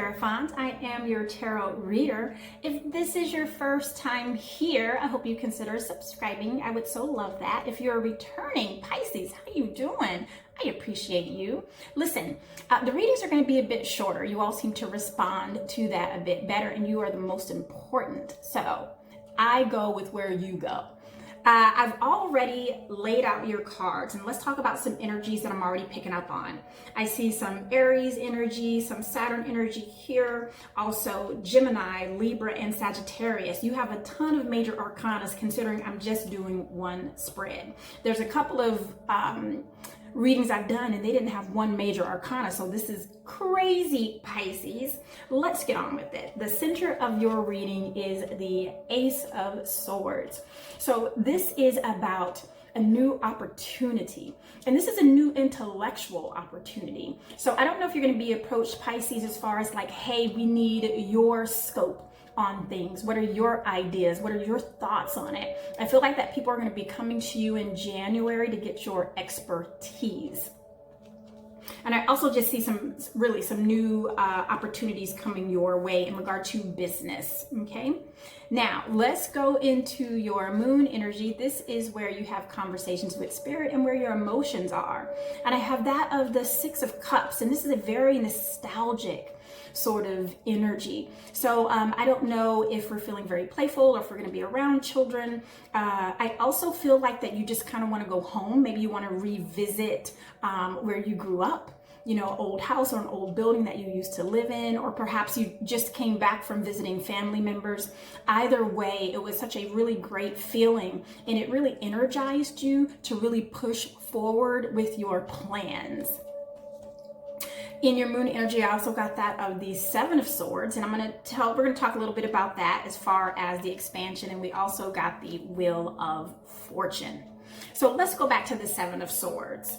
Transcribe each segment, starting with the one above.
Hierophant. I am your tarot reader. If this is your first time here, I hope you consider subscribing. I would so love that. If you're returning Pisces, how you doing? I appreciate you. Listen, the readings are going to be a bit shorter. You all seem to respond to that a bit better, and you are the most important. So I go with where you go. I've already laid out your cards, and let's talk about some energies that I'm already picking up on. I see some Aries energy, some Saturn energy here, also Gemini, Libra, and Sagittarius. You have a ton of major arcanas considering I'm just doing one spread. There's a couple of readings I've done and they didn't have one major arcana, so this is crazy, Pisces. Let's get on with it. The center of your reading is the Ace of Swords. So this is about a new opportunity, and this is a new intellectual opportunity. So I don't know if you're going to be approached, Pisces, as far as like, hey, we need your scope on things. What are your ideas? What are your thoughts on it? I feel like that people are going to be coming to you in January to get your expertise. And I also just see some new opportunities coming your way in regard to business. Okay. Now let's go into your moon energy. This is where you have conversations with spirit and where your emotions are. And I have that of the Six of Cups. And this is a very nostalgic sort of energy. So I don't know if we're feeling very playful or if we're going to be around children. I also feel like that you just kind of want to go home. Maybe you want to revisit where you grew up, you know, old house or an old building that you used to live in, or perhaps you just came back from visiting family members. Either way, it was such a really great feeling, and it really energized you to really push forward with your plans. In your moon energy, I also got that of the Seven of Swords, and we're going to talk a little bit about that as far as the expansion, and we also got the Wheel of Fortune. So let's go back to the Seven of Swords.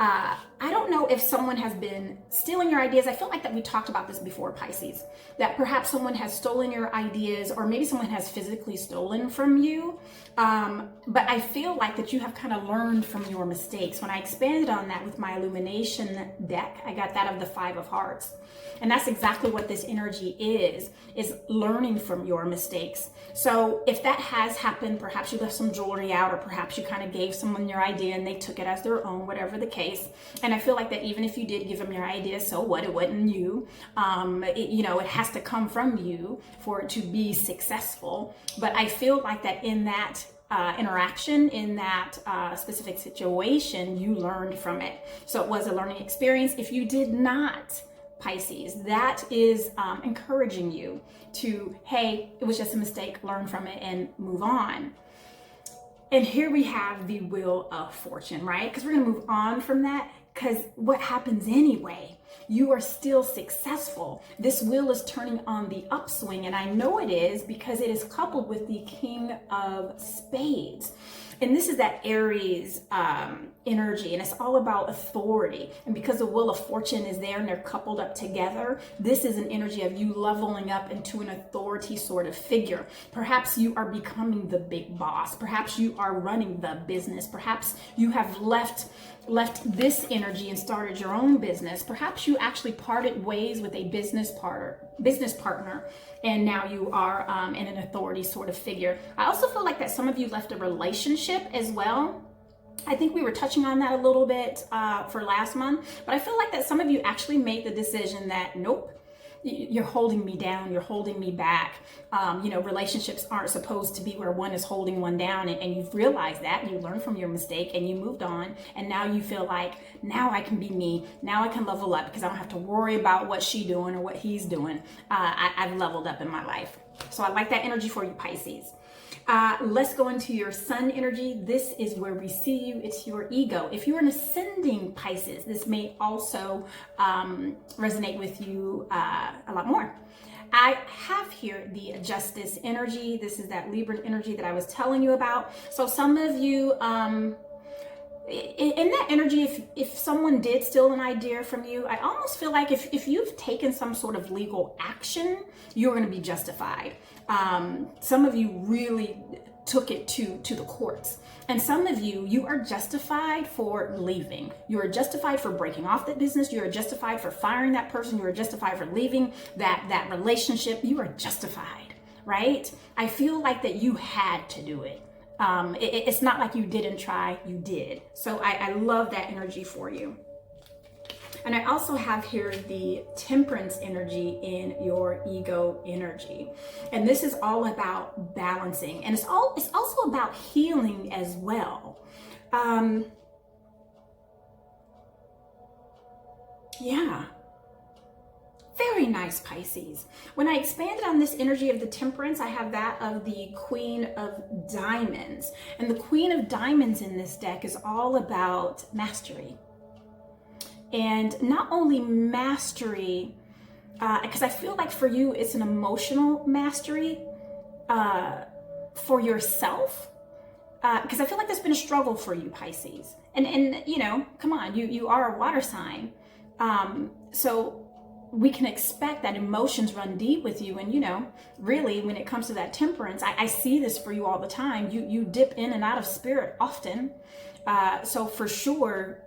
I don't know if someone has been stealing your ideas. I feel like that we talked about this before, Pisces, that perhaps someone has stolen your ideas, or maybe someone has physically stolen from you. But I feel like that you have kind of learned from your mistakes. When I expanded on that with my illumination deck, I got that of the Five of Hearts. And that's exactly what this energy is learning from your mistakes. So if that has happened, perhaps you left some jewelry out, or perhaps you kind of gave someone your idea and they took it as their own, whatever the case. And I feel like that even if you did give them your idea, so what? It wasn't you. It has to come from you for it to be successful. But I feel like that in that interaction, in that specific situation, you learned from it. So it was a learning experience. If you did not, Pisces, that is encouraging you to, hey, it was just a mistake, learn from it and move on. And here we have the Wheel of Fortune, right? Because we're going to move on from that, because what happens anyway? You are still successful. This wheel is turning on the upswing, and I know it is because it is coupled with the King of Spades. And this is that Aries energy, and it's all about authority. And because the Wheel of Fortune is there and they're coupled up together, this is an energy of you leveling up into an authority sort of figure. Perhaps you are becoming the big boss. Perhaps you are running the business. Perhaps you have left this energy and started your own business. Perhaps you actually parted ways with a business partner, and now you are in an authority sort of figure. I also feel like that some of you left a relationship as well. I think we were touching on that a little bit for last month, but I feel like that some of you actually made the decision that, nope, you're holding me down, you're holding me back. Relationships aren't supposed to be where one is holding one down, and you've realized that, and you learned from your mistake, and you moved on, and now you feel like, now I can be me, now I can level up, because I don't have to worry about what she's doing or what he's doing. I've leveled up in my life. So I like that energy for you, Pisces. Let's go into your Sun energy. This is where we see you. It's your ego. If you're an ascending Pisces, this may also resonate with you a lot more. I have here the Justice energy. This is that Libra energy that I was telling you about. So some of you, in that energy, if someone did steal an idea from you, I almost feel like if you've taken some sort of legal action, you're going to be justified. Some of you really took it to the courts. And some of you, you are justified for leaving. You are justified for breaking off that business. You are justified for firing that person. You are justified for leaving that relationship. You are justified, right? I feel like that you had to do it. It's not like you didn't try, you did. So I love that energy for you. And I also have here the temperance energy in your ego energy. And this is all about balancing. And it's also about healing as well. Yeah. Very nice, Pisces. When I expanded on this energy of the temperance, I have that of the Queen of Diamonds. And the Queen of Diamonds in this deck is all about mastery. And not only mastery, because I feel like for you, it's an emotional mastery for yourself. Because I feel like there's been a struggle for you, Pisces. And you know, come on, you are a water sign. So we can expect that emotions run deep with you. And, you know, really, when it comes to that temperance, I see this for you all the time. You dip in and out of spirit often. So for sure,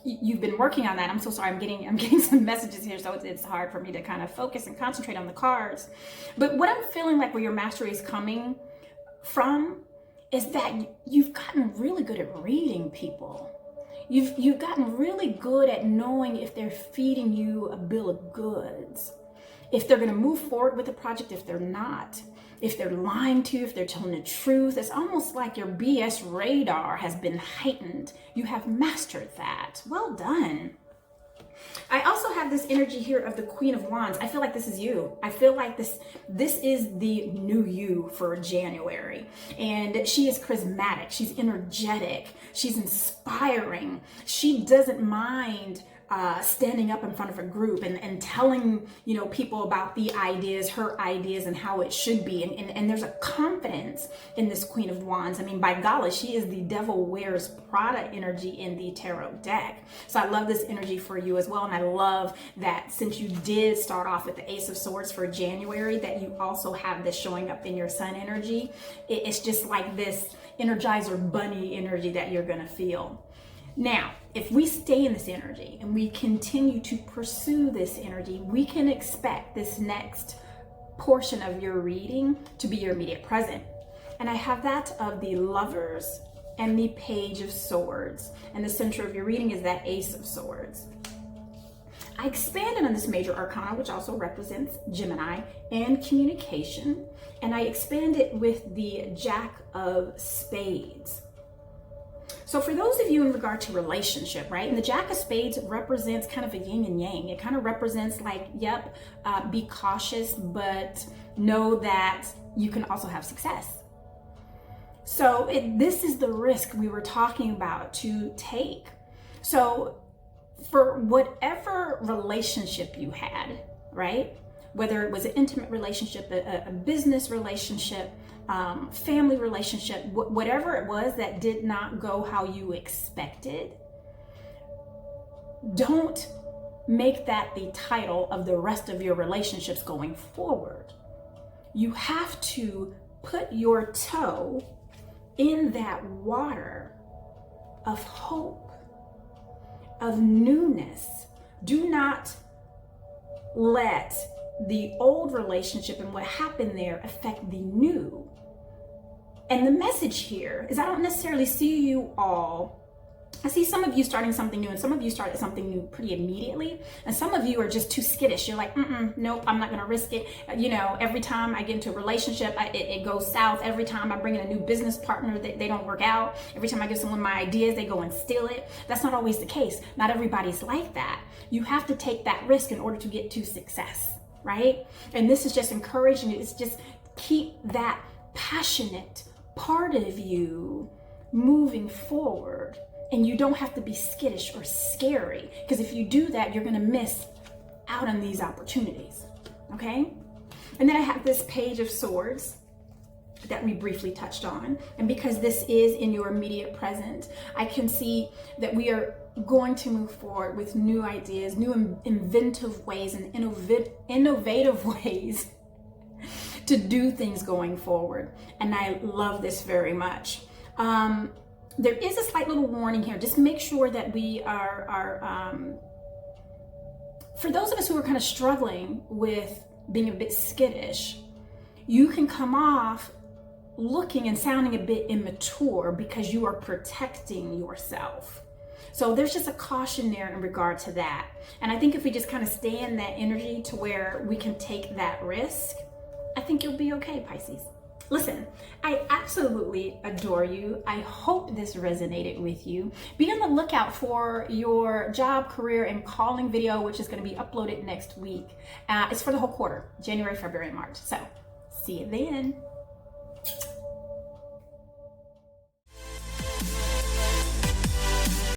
you've been working on that. I'm so sorry. I'm getting some messages here, so it's hard for me to kind of focus and concentrate on the cards. But what I'm feeling like where your mastery is coming from is that you've gotten really good at reading people. You've gotten really good at knowing if they're feeding you a bill of goods, if they're going to move forward with the project, if they're not, if they're lying to you, if they're telling the truth. It's almost like your BS radar has been heightened. You have mastered that. Well done. I also have this energy here of the Queen of Wands. I feel like this is you. I feel like this is the new you for January. And she is charismatic. She's energetic. She's inspiring. She doesn't mind standing up in front of a group and telling, you know, people about the ideas, her ideas, and how it should be. And there's a confidence in this Queen of Wands. I mean, by golly, she is the Devil Wears Prada energy in the tarot deck. So I love this energy for you as well. And I love that since you did start off with the Ace of Swords for January, that you also have this showing up in your Sun energy. It's just like this Energizer Bunny energy that you're going to feel. Now, if we stay in this energy and we continue to pursue this energy, we can expect this next portion of your reading to be your immediate present. And I have that of the Lovers and the Page of Swords. And the center of your reading is that Ace of Swords. I expanded on this major arcana, which also represents Gemini and communication. And I expanded with the Jack of Spades. So for those of you in regard to relationship, right? And the Jack of Spades represents kind of a yin and yang. It kind of represents like, yep, be cautious, but know that you can also have success. So this is the risk we were talking about to take. So for whatever relationship you had, right? Whether it was an intimate relationship, a business relationship, family relationship, whatever it was that did not go how you expected, don't make that the title of the rest of your relationships going forward. You have to put your toe in that water of hope, of newness. Do not let the old relationship and what happened there affect the new. And the message here is I don't necessarily see you all. I see some of you starting something new, and some of you started something new pretty immediately. And some of you are just too skittish. You're like, nope, I'm not going to risk it. You know, every time I get into a relationship, it goes south. Every time I bring in a new business partner, they don't work out. Every time I give someone my ideas, they go and steal it. That's not always the case. Not everybody's like that. You have to take that risk in order to get to success, right? And this is just encouraging you. It's just keep that passionate part of you moving forward. And you don't have to be skittish or scary, because if you do that, you're going to miss out on these opportunities. Okay? And then I have this Page of Swords that we briefly touched on. And because this is in your immediate present, I can see that we are going to move forward with new ideas, new inventive ways and innovative ways to do things going forward. And I love this very much. There is a slight little warning here. Just make sure that we are for those of us who are kind of struggling with being a bit skittish, you can come off looking and sounding a bit immature because you are protecting yourself. So there's just a caution there in regard to that. And I think if we just kind of stay in that energy to where we can take that risk, I think you'll be okay, Pisces. Listen, I absolutely adore you. I hope this resonated with you. Be on the lookout for your job, career, and calling video, which is going to be uploaded next week. It's for the whole quarter, January, February, and March. So see you then.